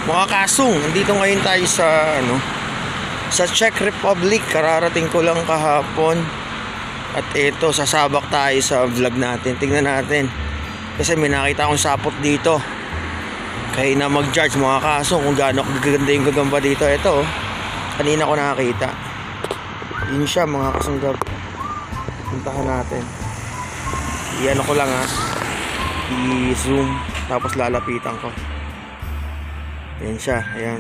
Mga kasong, nandito ngayon tayo sa sa Czech Republic. Kararating ko lang kahapon. At ito, sasabak tayo sa vlog natin. Tingnan natin. Kasi may nakita akong sapot dito. Kaya na mag-judge mga kasong kung gaano gaganda yung gagamba dito. Ito, kanina ko nakakita. Yun siya mga kasunggab. Puntahan natin. Iyan ko lang i-zoom. Tapos lalapitan ko. Ayan siya, ayan.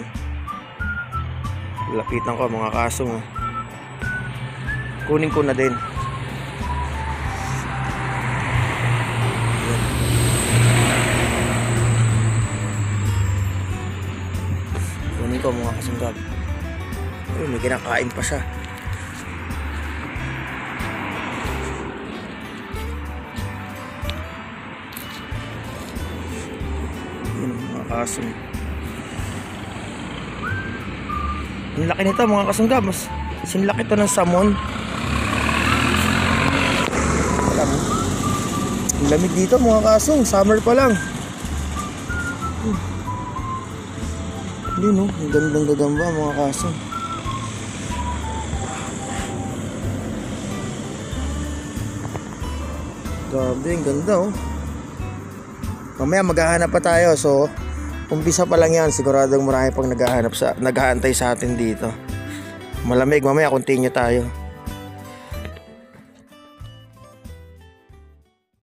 Lapitan ko mga kasong. Kunin ko na din. Ayan. Kunin ko mga kasunggab. Ayun, may kinakain pa siya. Ayan mga kasong. Ang laki nito mga kasunggab. Mas sinlaki ito ng samon. Ang lamig dito mga kasong. Summer pa lang. Hindi no. Ang gandang gagamba mga kasong. Grabe, ang ganda oh. Mamaya maghahanap pa tayo. So umpisa pa lang yan, siguradong marami pang naghahantay sa atin dito. Malamig, mamaya continue tayo.